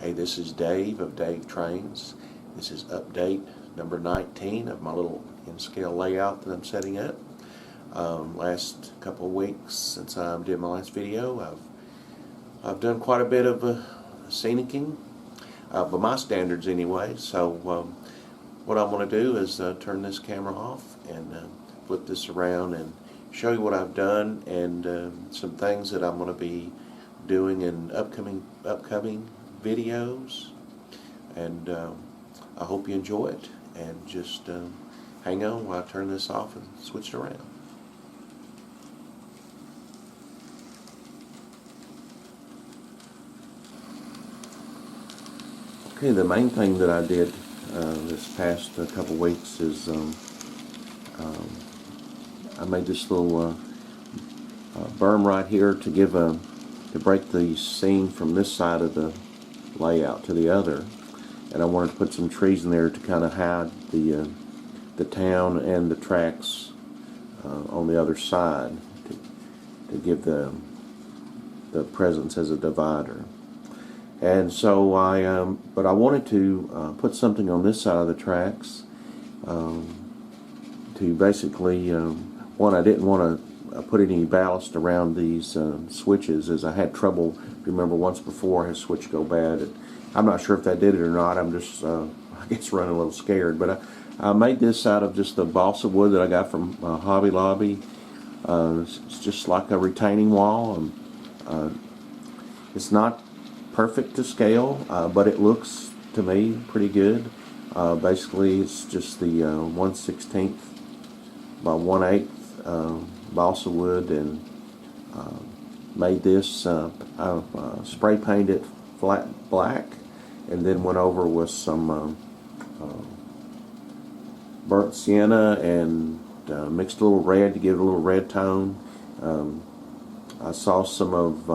Hey, this is Dave of Dave Trains. This is update number 19 of my little in-scale layout that I'm setting up. Last couple of weeks since I did my last video, I've done quite a bit of scenicking, by my standards anyway. So what I'm going to do is turn this camera off and flip this around and show you what I've done and some things that I'm going to be doing in upcoming videos, and I hope you enjoy it, and just hang on while I turn this off and switch it around. Okay, the main thing that I did this past couple weeks is I made this little berm right here to break the scene from this side of the layout to the other, and I wanted to put some trees in there to kind of hide the town and the tracks on the other side to give the presence as a divider. And so but I wanted to put something on this side of the tracks to basically, one, I didn't want to put any ballast around these switches, as I had trouble. Remember, once before I had a switch go bad. And I'm not sure if that did it or not. I'm just, I guess, running a little scared. But I made this out of just the balsa wood that I got from Hobby Lobby. It's just like a retaining wall. It's not perfect to scale, but it looks to me pretty good. Basically, it's just the 1/16 by 1/8 balsa wood, and made this. I spray painted it flat black, and then went over with some burnt sienna and mixed a little red to give it a little red tone. I saw some of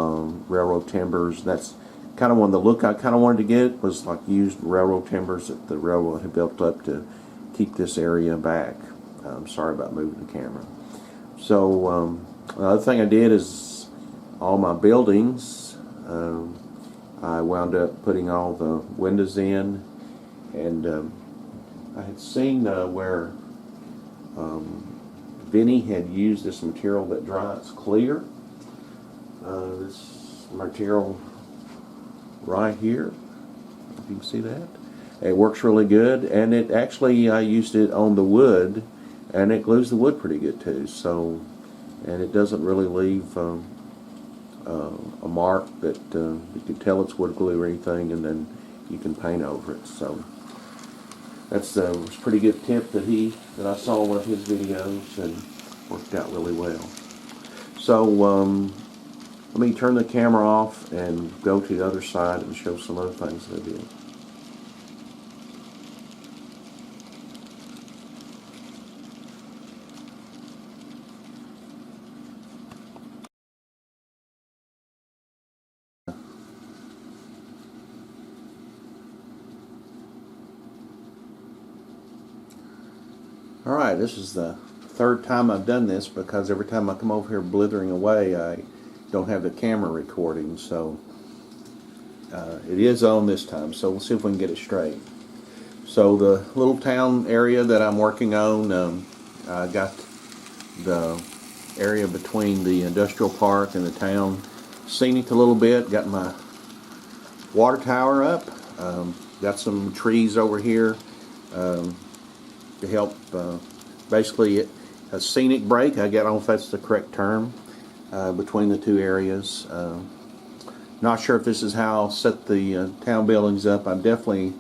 railroad timbers. That's kind of one, the look I kind of wanted to get was like used railroad timbers that the railroad had built up to keep this area back. I'm sorry about moving the camera. So the other thing I did is all my buildings, I wound up putting all the windows in, and I had seen where Vinny had used this material that dries clear. This material right here, if you can see that, it works really good, and it actually, I used it on the wood, and it glues the wood pretty good too. So, and it doesn't really leave a mark that you can tell it's wood glue or anything, and then you can paint over it. So that's a pretty good tip that I saw in one of his videos, and worked out really well. So let me turn the camera off and go to the other side and show some other things that I did. Alright, this is the third time I've done this, because every time I come over here blithering away, I don't have the camera recording. So it is on this time, so we'll see if we can get it straight. So the little town area that I'm working on, I got the area between the industrial park and the town scenic a little bit. Got my water tower up. Got some trees over here to help, basically a scenic break. I don't know if that's the correct term, between the two areas. Not sure if this is how I'll set the town buildings up. I definitely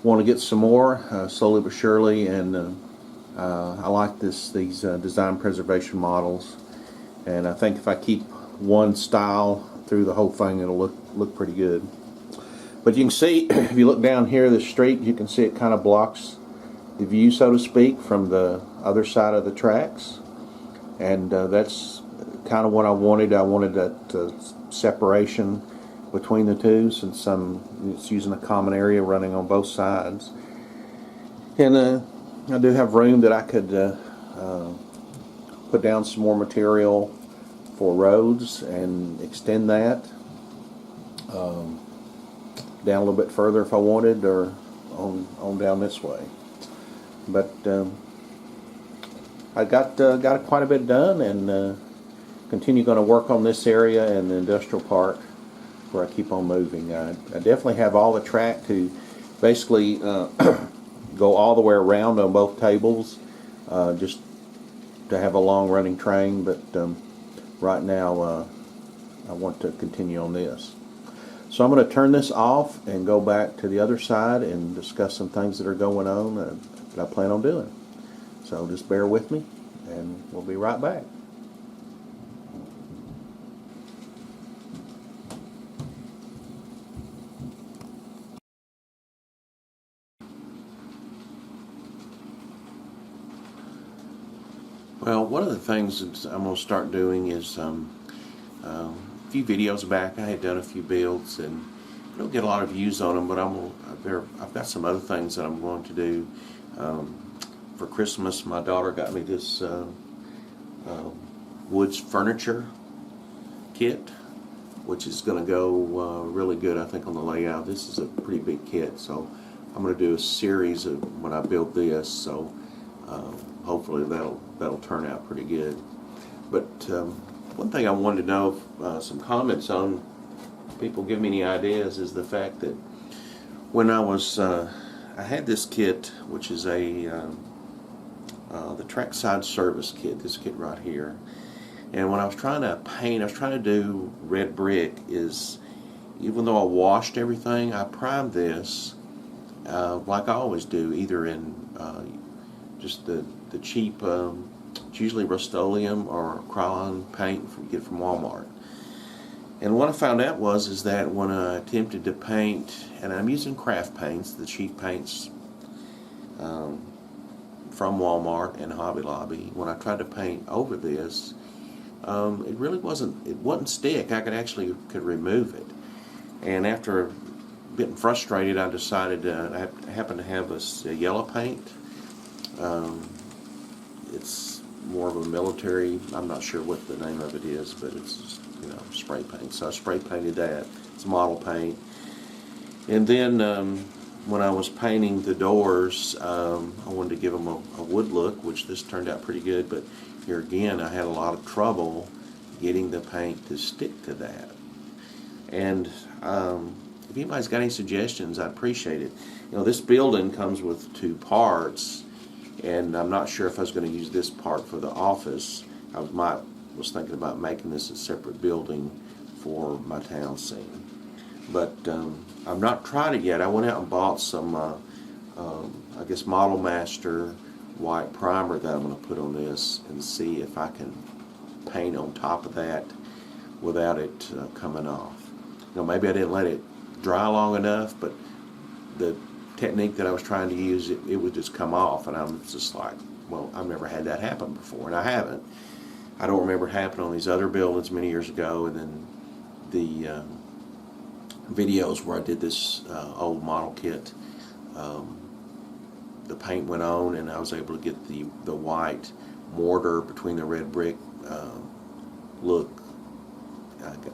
want to get some more, slowly but surely, and I like these design preservation models, and I think if I keep one style through the whole thing, it'll look pretty good. But you can see, if you look down here the street, you can see it kind of blocks the view, so to speak, from the other side of the tracks, and that's kind of what I wanted. I wanted that separation between the two, since it's using a common area running on both sides. And I do have room that I could put down some more material for roads and extend that. down a little bit further if I wanted, or on down this way. But I got quite a bit done, and continue going to work on this area and the industrial park where I keep on moving. I definitely have all the track to basically go all the way around on both tables, just to have a long running train, but right now I want to continue on this. So I'm going to turn this off and go back to the other side and discuss some things that are going on that I plan on doing. So just bear with me and we'll be right back. Well, one of the things that I'm going to start doing is a few videos back I had done a few builds, and I don't get a lot of views on them, but I've got some other things that I'm going to do. For Christmas, my daughter got me this Woods furniture kit, which is going to go really good, I think, on the layout. This is a pretty big kit, so I'm going to do a series of when I build this. So hopefully that'll turn out pretty good. But one thing I wanted to know, some comments on, people give me any ideas, is the fact that when I had this kit, which is the Trackside Service kit, this kit right here, and when I was trying to paint, I was trying to do red brick, even though I washed everything, I primed this like I always do, either in just the cheap, it's usually Rust-Oleum or Krylon paint you get from Walmart. And what I found out is that when I attempted to paint, and I'm using craft paints, the cheap paints from Walmart and Hobby Lobby, when I tried to paint over this, it wouldn't stick. I could remove it. And after getting frustrated, I decided I happened to have a yellow paint. It's more of a military, I'm not sure what the name of it is, but it's just, spray paint. So I spray painted that. It's model paint. And then when I was painting the doors, I wanted to give them a wood look, which this turned out pretty good, but here again I had a lot of trouble getting the paint to stick to that. And if anybody's got any suggestions, I'd appreciate it. This building comes with two parts, and I'm not sure if I was going to use this part for the office. I was thinking about making this a separate building for my town scene. But I've not tried it yet. I went out and bought some, I guess, Model Master white primer that I'm going to put on this and see if I can paint on top of that without it coming off. Maybe I didn't let it dry long enough, but the technique that I was trying to use, it would just come off, and I'm just like, well, I've never had that happen before, and I haven't. I don't remember it happening on these other buildings many years ago, and then the videos where I did this old model kit, the paint went on, and I was able to get the white mortar between the red brick look.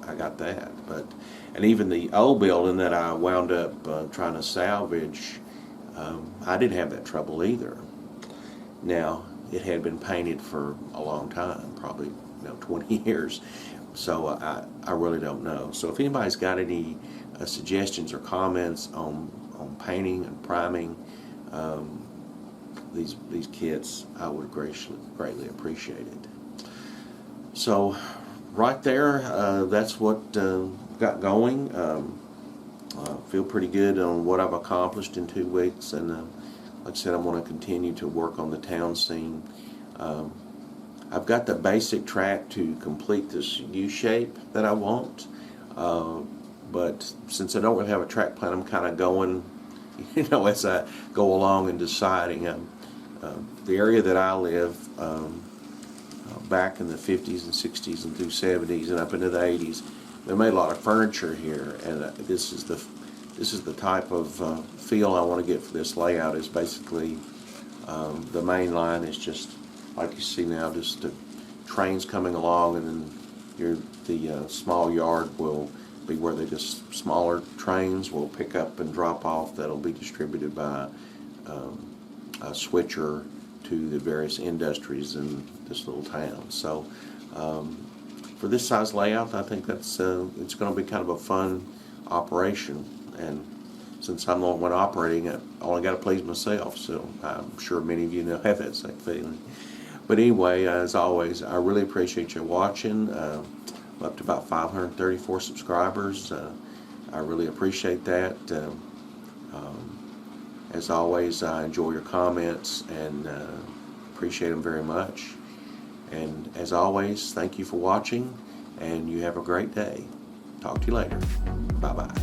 I got that, and even the old building that I wound up trying to salvage, I didn't have that trouble either. Now, it had been painted for a long time, probably 20 years, so I really don't know. So if anybody's got any suggestions or comments on painting and priming these kits, I would greatly appreciate it. So right there, that's what got going. I feel pretty good on what I've accomplished in 2 weeks, and like I said, I want to continue to work on the town scene. I've got the basic track to complete this U-shape that I want, but since I don't really have a track plan, I'm kind of going, as I go along and deciding. The area that I live, back in the 50s and 60s and through 70s and up into the 80s, they made a lot of furniture here, and this is the type of feel I want to get for this layout. Is basically the main line is just like you see now, just trains coming along, and then the small yard will be where they just smaller trains will pick up and drop off. That'll be distributed by a switcher to the various industries in this little town. So for this size layout, I think that's it's going to be kind of a fun operation. And since I'm the only one operating it, I only got to please myself. So I'm sure many of you know have that same feeling. But anyway, as always, I really appreciate you watching. I'm up to about 534 subscribers. I really appreciate that. As always, I enjoy your comments and appreciate them very much. And as always, thank you for watching, and you have a great day. Talk to you later. Bye-bye.